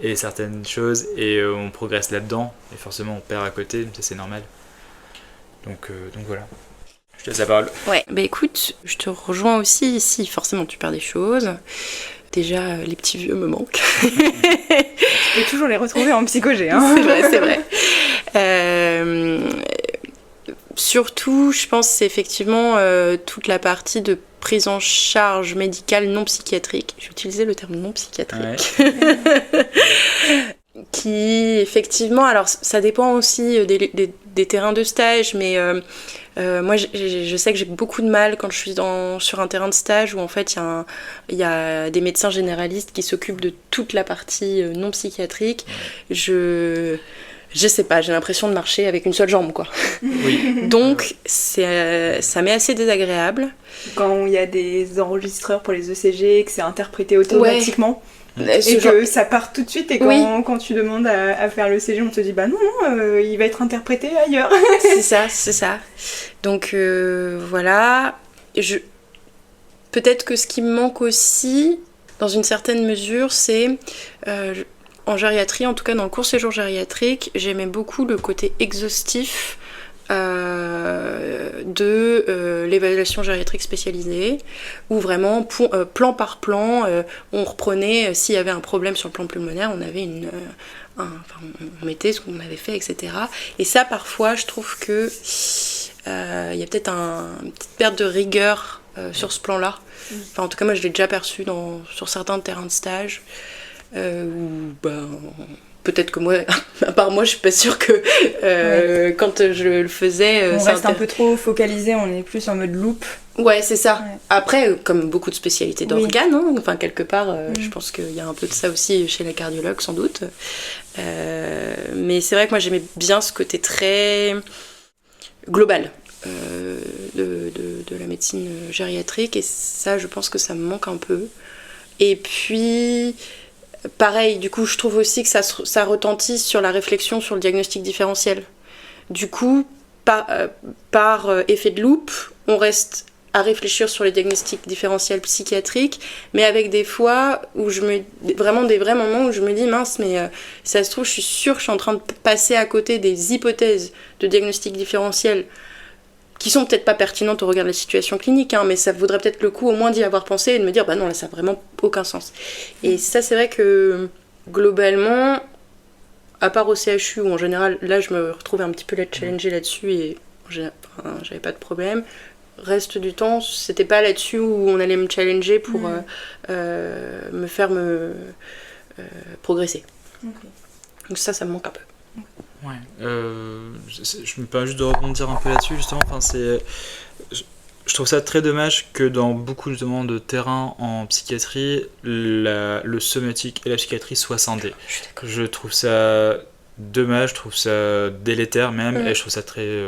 et certaines choses, et on progresse là-dedans, et forcément on perd à côté, ça c'est normal. Donc voilà. Je te laisse la parole. Ouais, bah écoute, je te rejoins aussi ici, forcément tu perds des choses. Déjà, les petits vieux me manquent. Tu peux toujours les retrouver en psychogé, hein. C'est vrai. Surtout, je pense, c'est effectivement toute la partie de prise en charge médicale non psychiatrique. J'ai utilisé le terme non psychiatrique. Ouais. Qui, effectivement, alors ça dépend aussi des terrains de stage, mais moi je sais que j'ai beaucoup de mal quand je suis sur un terrain de stage où en fait il y a des médecins généralistes qui s'occupent de toute la partie non psychiatrique. Je sais pas, j'ai l'impression de marcher avec une seule jambe, quoi. Oui. Donc ça m'est assez désagréable. Quand il y a des enregistreurs pour les ECG, que c'est interprété automatiquement. Ouais. Et que ça part tout de suite, et quand tu demandes à faire le CG, on te dit bah non, il va être interprété ailleurs. c'est ça. Donc voilà. Peut-être que ce qui me manque aussi, dans une certaine mesure, c'est en gériatrie, en tout cas dans le court séjour gériatrique, j'aimais beaucoup le côté exhaustif de l'évaluation gériatrique spécialisée, où vraiment plan par plan on reprenait s'il y avait un problème sur le plan pulmonaire, on avait on mettait ce qu'on avait fait, etc. Et ça, parfois je trouve que il y a peut-être une petite perte de rigueur sur ce plan là. Enfin, en tout cas moi je l'ai déjà perçu sur certains terrains de stage où peut-être que moi, à part moi, je suis pas sûre que quand je le faisais... on reste un peu trop focalisé, on est plus en mode loop. Ouais, c'est ça. Ouais. Après, comme beaucoup de spécialités d'organes, hein, enfin, quelque part, je pense qu'il y a un peu de ça aussi chez la cardiologue, sans doute. Mais c'est vrai que moi, j'aimais bien ce côté très global de la médecine gériatrique, et ça, je pense que ça me manque un peu. Et puis... Pareil, du coup, je trouve aussi que ça retentit sur la réflexion sur le diagnostic différentiel. Du coup, par effet de loupe, on reste à réfléchir sur les diagnostics différentiels psychiatriques, mais avec des fois où vraiment des vrais moments où je me dis mince, mais ça se trouve, je suis sûre que je suis en train de passer à côté des hypothèses de diagnostic différentiel qui sont peut-être pas pertinentes au regard de la situation clinique, hein, mais ça vaudrait peut-être le coup au moins d'y avoir pensé et de me dire bah non, là ça n'a vraiment aucun sens. Et ça, c'est vrai que globalement, à part au CHU où en général là je me retrouvais un petit peu challengée là-dessus et j'avais pas de problème, reste du temps c'était pas là-dessus où on allait me challenger pour me faire progresser. Okay. Donc ça me manque un peu. Ouais, je me permets juste de rebondir un peu là-dessus, justement. Enfin, je trouve ça très dommage que dans beaucoup justement de terrains en psychiatrie, le somatique et la psychiatrie soient scindés. Je trouve ça dommage, je trouve ça délétère même, et je trouve ça très,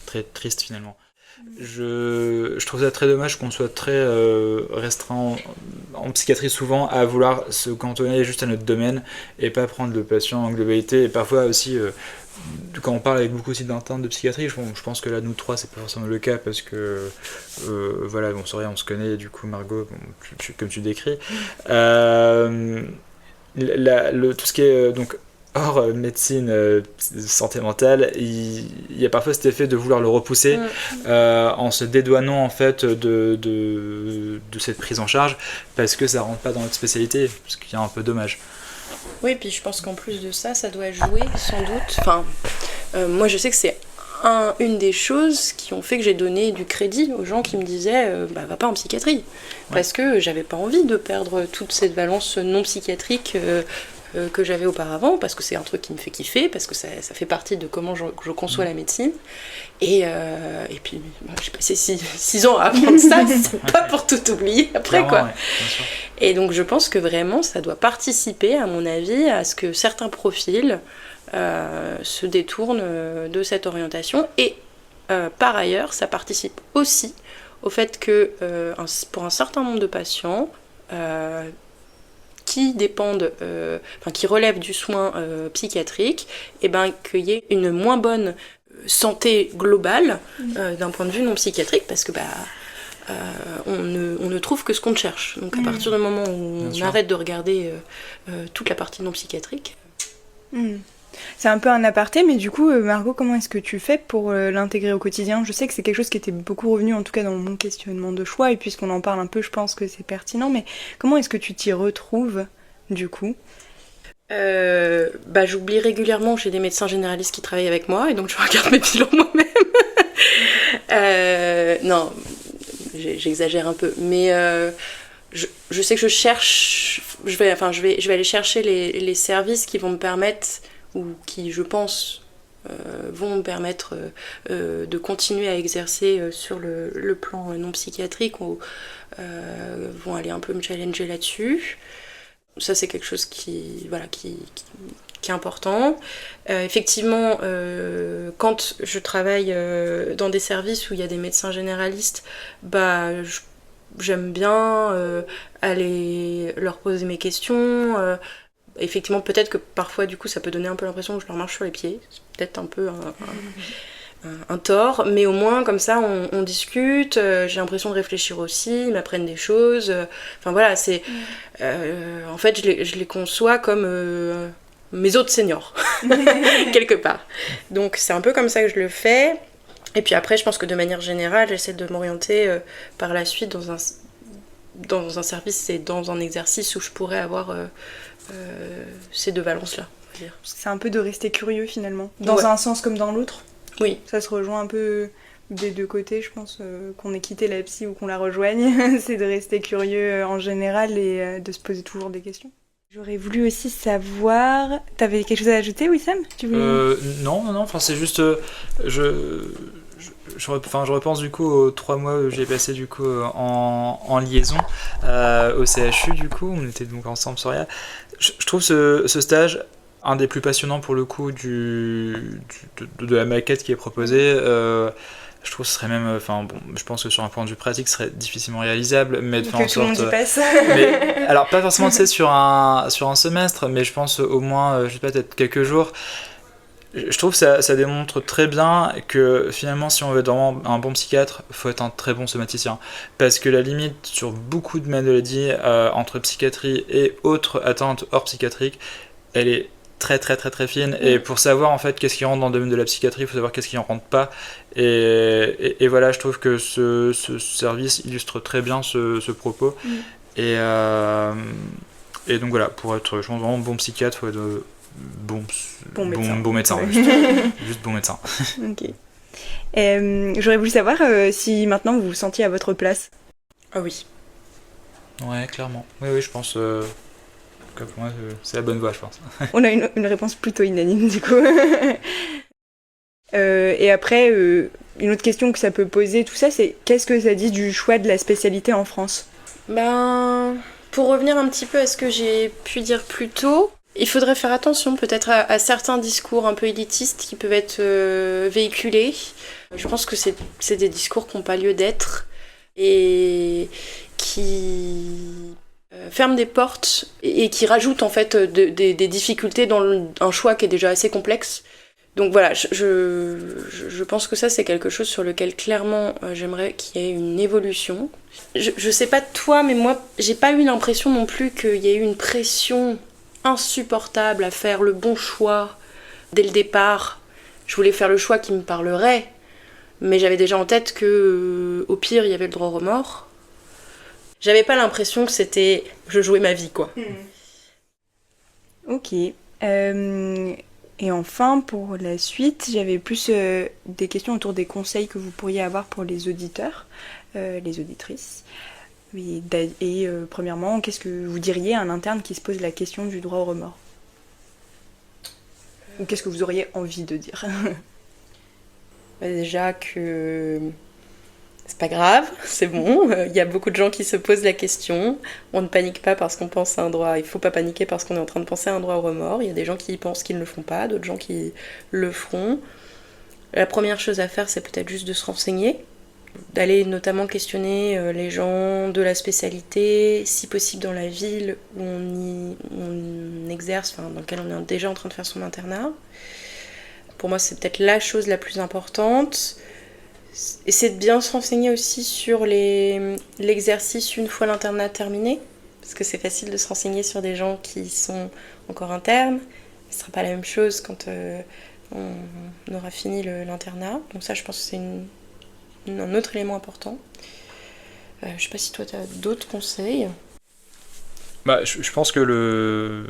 très triste finalement. Je trouve ça très dommage qu'on soit très restreint en psychiatrie souvent à vouloir se cantonner juste à notre domaine et pas prendre le patient en globalité. Et parfois aussi, quand on parle avec beaucoup aussi d'internes de psychiatrie, je pense que là, nous trois, c'est pas forcément le cas parce que voilà, bon, c'est vrai, on se connaît, et du coup, Margot, bon, comme tu décris. Tout ce qui est donc hors médecine, santé mentale, il y a parfois cet effet de vouloir le repousser en se dédouanant en fait de cette prise en charge parce que ça rentre pas dans notre spécialité, ce qui est un peu dommage. Oui, puis je pense qu'en plus de ça, ça doit jouer sans doute. Enfin, moi je sais que c'est une des choses qui ont fait que j'ai donné du crédit aux gens qui me disaient va pas en psychiatrie. Parce que j'avais pas envie de perdre toute cette valence non psychiatrique que j'avais auparavant, parce que c'est un truc qui me fait kiffer, parce que ça fait partie de comment je conçois la médecine. Et puis j'ai passé 6 ans à apprendre ça, c'est pas pour tout oublier après. Clairement, quoi. Ouais, bien sûr. Et donc je pense que vraiment ça doit participer, à mon avis, à ce que certains profils se détournent de cette orientation. Et par ailleurs, ça participe aussi au fait que pour un certain nombre de patients qui dépendent, qui relèvent du soin psychiatrique, qu'il y ait une moins bonne santé globale d'un point de vue non psychiatrique, parce que on ne trouve que ce qu'on cherche. Donc à partir du moment où on arrête de regarder toute la partie non psychiatrique. C'est un peu un aparté, mais du coup, Margot, comment est-ce que tu fais pour l'intégrer au quotidien ? Je sais que c'est quelque chose qui était beaucoup revenu, en tout cas dans mon questionnement de choix, et puisqu'on en parle un peu, je pense que c'est pertinent, mais comment est-ce que tu t'y retrouves, du coup ? J'oublie régulièrement, j'ai des médecins généralistes qui travaillent avec moi, et donc je regarde mes bilans moi-même. Non, j'exagère un peu, mais je sais que je cherche, je vais aller chercher les services qui vont me permettre, ou qui, je pense, vont me permettre de continuer à exercer sur le plan non psychiatrique, ou vont aller un peu me challenger là-dessus. Ça, c'est quelque chose qui est important. Effectivement, quand je travaille dans des services où il y a des médecins généralistes, j'aime bien aller leur poser mes questions. Effectivement, peut-être que parfois, du coup, ça peut donner un peu l'impression que je leur marche sur les pieds. C'est peut-être un peu un tort, mais au moins, comme ça, on discute. J'ai l'impression de réfléchir aussi, ils m'apprennent des choses. Enfin, voilà, c'est... en fait, je les conçois comme mes autres seniors, quelque part. Donc, c'est un peu comme ça que je le fais. Et puis après, je pense que de manière générale, j'essaie de m'orienter par la suite dans un service et dans un exercice où je pourrais avoir ces deux valences-là. C'est un peu de rester curieux finalement, dans un sens comme dans l'autre. Oui. Ça se rejoint un peu des deux côtés, je pense, qu'on ait quitté la psy ou qu'on la rejoigne. C'est de rester curieux en général et de se poser toujours des questions. J'aurais voulu aussi savoir... T'avais quelque chose à ajouter, Wissam ? Non, enfin c'est juste... Je repense du coup aux 3 mois où j'ai passé du coup en liaison au CHU du coup, on était donc ensemble sur rien. Je trouve ce stage un des plus passionnants pour le coup de la maquette qui est proposée. Je trouve que ce serait même, je pense que sur un point de vue pratique, ce serait difficilement réalisable, mais de faire en sorte. Que tout le monde y passe. Alors pas forcément sur un semestre, mais je pense au moins, je sais pas, peut-être quelques jours. Je trouve que ça démontre très bien que finalement, si on veut être vraiment un bon psychiatre, il faut être un très bon somaticien. Parce que la limite sur beaucoup de maladies entre psychiatrie et autres atteintes hors psychiatrique, elle est très très très très fine. Et pour savoir en fait qu'est-ce qui rentre dans le domaine de la psychiatrie, il faut savoir qu'est-ce qui en rentre pas. Et voilà, je trouve que ce service illustre très bien ce propos. Et donc voilà, pour être, je pense, vraiment bon psychiatre, il faut être bon médecin. Ouais. Juste bon médecin. Ok. J'aurais voulu savoir si maintenant vous vous sentiez à votre place. Ah oui. Ouais, clairement. Oui, je pense que pour moi, c'est la bonne voie, je pense. On a une réponse plutôt unanime, du coup. Et après, une autre question que ça peut poser, tout ça, c'est qu'est-ce que ça dit du choix de la spécialité en France ? Pour revenir un petit peu à ce que j'ai pu dire plus tôt, Il faudrait faire attention peut-être à certains discours un peu élitistes qui peuvent être véhiculés. Je pense que c'est des discours qui n'ont pas lieu d'être et qui ferment des portes et qui rajoutent en fait des difficultés dans un choix qui est déjà assez complexe. Donc voilà, je pense que ça c'est quelque chose sur lequel clairement j'aimerais qu'il y ait une évolution. Je sais pas de toi, mais moi j'ai pas eu l'impression non plus qu'il y ait eu une pression insupportable à faire le bon choix dès le départ. Je voulais faire le choix qui me parlerait, mais j'avais déjà en tête que au pire il y avait le droit au remords. J'avais pas l'impression que c'était je jouais ma vie quoi. Ok. Et enfin, pour la suite, j'avais plus des questions autour des conseils que vous pourriez avoir pour les auditeurs, les auditrices. Et premièrement, qu'est-ce que vous diriez à un interne qui se pose la question du droit au remords? Ou qu'est-ce que vous auriez envie de dire? Déjà que c'est pas grave, c'est bon, il y a beaucoup de gens qui se posent la question, on ne panique pas parce qu'on pense à un droit, il faut pas paniquer parce qu'on est en train de penser à un droit au remords, il y a des gens qui pensent qu'ils ne le font pas, d'autres gens qui le feront. La première chose à faire, c'est peut-être juste de se renseigner, d'aller notamment questionner les gens de la spécialité, si possible dans la ville où on exerce, enfin, dans laquelle on est déjà en train de faire son internat. Pour moi, c'est peut-être la chose la plus importante. Et c'est de bien se renseigner aussi sur l'exercice une fois l'internat terminé, parce que c'est facile de se renseigner sur des gens qui sont encore internes. Ce ne sera pas la même chose quand on aura fini l'internat. Donc ça, je pense que c'est un autre élément important. Je ne sais pas si toi, tu as d'autres conseils. Je pense que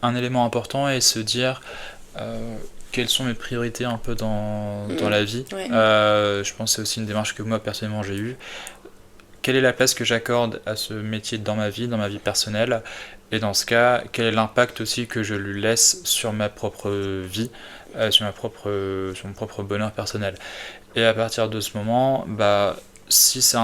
un élément important est se dire quelles sont mes priorités un peu dans la vie. Ouais. Je pense que c'est aussi une démarche que moi personnellement j'ai eue. Quelle est la place que j'accorde à ce métier dans ma vie personnelle, et dans ce cas, quel est l'impact aussi que je lui laisse sur ma propre vie, sur mon propre bonheur personnel. Et à partir de ce moment, si c'est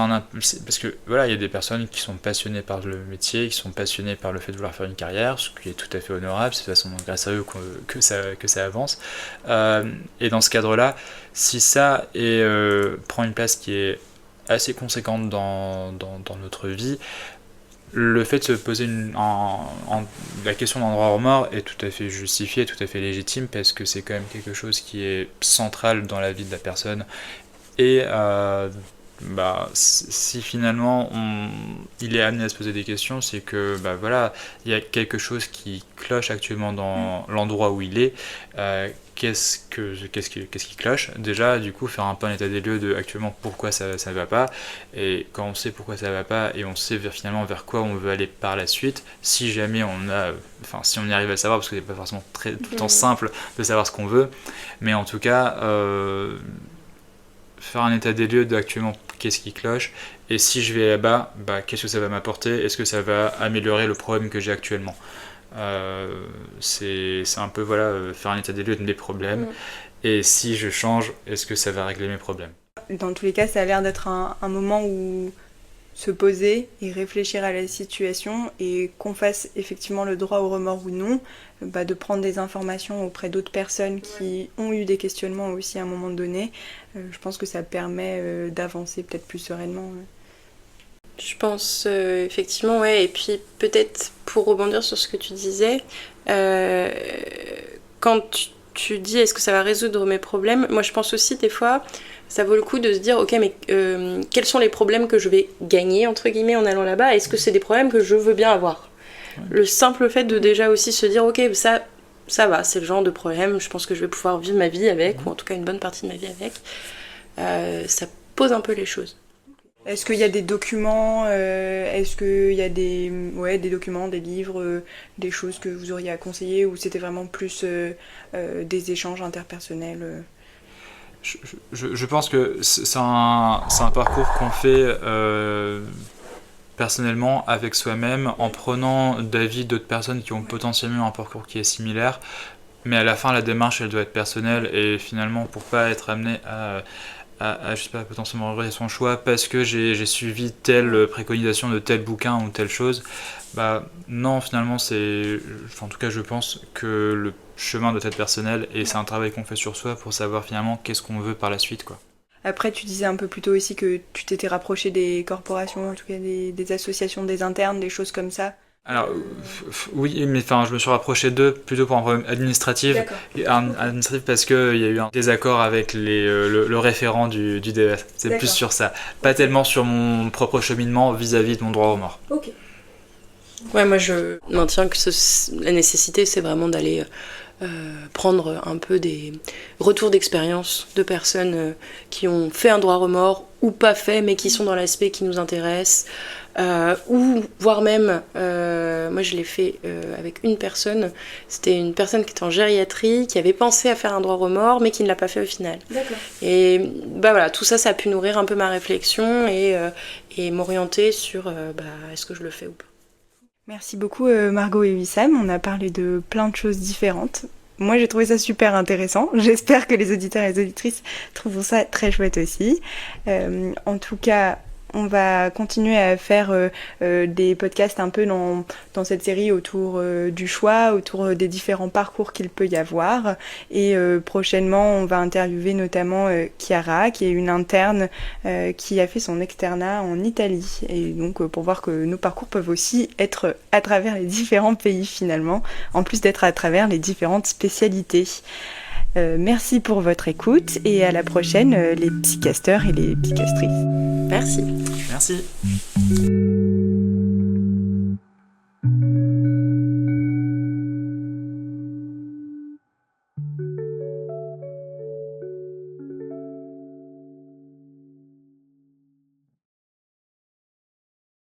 parce que voilà, il y a des personnes qui sont passionnées par le métier, qui sont passionnées par le fait de vouloir faire une carrière, ce qui est tout à fait honorable, c'est de toute façon grâce à eux que ça avance. Et dans ce cadre-là, si ça prend une place qui est assez conséquente dans notre vie, le fait de se poser la question d'un droit au remords est tout à fait justifié, tout à fait légitime, parce que c'est quand même quelque chose qui est central dans la vie de la personne. Et si finalement il est amené à se poser des questions, c'est que voilà, il y a quelque chose qui cloche actuellement dans l'endroit où il est. Qu'est-ce qui cloche? Déjà, du coup, faire un peu un état des lieux de actuellement pourquoi ça va pas, et quand on sait pourquoi ça va pas et on sait finalement vers quoi on veut aller par la suite, si jamais si on y arrive à le savoir, parce que c'est pas forcément tout le temps simple de savoir ce qu'on veut, mais en tout cas faire un état des lieux d'actuellement qu'est-ce qui cloche, et si je vais là-bas, qu'est-ce que ça va m'apporter, est-ce que ça va améliorer le problème que j'ai actuellement. C'est un peu faire un état des lieux de mes problèmes, et si je change, est-ce que ça va régler mes problèmes. Dans tous les cas, ça a l'air d'être un moment où se poser et réfléchir à la situation, et qu'on fasse effectivement le droit au remords ou non, de prendre des informations auprès d'autres personnes qui ont eu des questionnements aussi à un moment donné. Je pense que ça permet d'avancer peut-être plus sereinement. Je pense effectivement, ouais. Et puis peut-être pour rebondir sur ce que tu disais, quand tu dis est-ce que ça va résoudre mes problèmes, moi je pense aussi des fois ça vaut le coup de se dire ok, mais quels sont les problèmes que je vais gagner entre guillemets en allant là-bas, est-ce que c'est des problèmes que je veux bien avoir. Le simple fait de déjà aussi se dire ok, ça va, c'est le genre de problème, je pense que je vais pouvoir vivre ma vie avec, ou en tout cas une bonne partie de ma vie avec, ça pose un peu les choses. Est-ce qu'il y a des documents, est-ce qu'il y a des documents, des livres, des choses que vous auriez à conseiller, ou c'était vraiment plus des échanges interpersonnels Je pense que c'est un parcours qu'on fait personnellement avec soi-même, en prenant d'avis d'autres personnes qui ont potentiellement un parcours qui est similaire, mais à la fin la démarche elle doit être personnelle, et finalement pour pas être amené je sais pas, potentiellement regretter son choix parce que j'ai suivi telle préconisation de tel bouquin ou telle chose. Bah non, finalement en tout cas je pense que le chemin doit être personnel et c'est un travail qu'on fait sur soi pour savoir finalement qu'est-ce qu'on veut par la suite, quoi. Après, tu disais un peu plus tôt aussi que tu t'étais rapproché des corporations, en tout cas des associations, des internes, des choses comme ça. Alors, oui, mais je me suis rapproché d'eux plutôt pour un problème administratif. Administratif parce qu'il y a eu un désaccord avec le référent du DES. C'est plus sur ça. Pas tellement sur mon propre cheminement vis-à-vis de mon droit aux morts. Ok. Ouais, moi je maintiens que la nécessité, c'est vraiment d'aller prendre un peu des retours d'expérience de personnes qui ont fait un droit remords ou pas fait, mais qui sont dans l'aspect qui nous intéresse. Ou voire même, moi je l'ai fait avec une personne, c'était une personne qui était en gériatrie, qui avait pensé à faire un droit remords, mais qui ne l'a pas fait au final. D'accord. Et bah voilà, tout ça, ça a pu nourrir un peu ma réflexion et m'orienter sur est-ce que je le fais ou pas. Merci beaucoup Margot et Wissam, on a parlé de plein de choses différentes. Moi j'ai trouvé ça super intéressant, j'espère que les auditeurs et les auditrices trouveront ça très chouette aussi. En tout cas, on va continuer à faire des podcasts un peu dans cette série autour du choix, autour des différents parcours qu'il peut y avoir. Et prochainement, on va interviewer notamment Chiara, qui est une interne qui a fait son externat en Italie. Et donc pour voir que nos parcours peuvent aussi être à travers les différents pays finalement, en plus d'être à travers les différentes spécialités. Merci pour votre écoute et à la prochaine les psychasteurs et les psychastrices. Merci. Merci.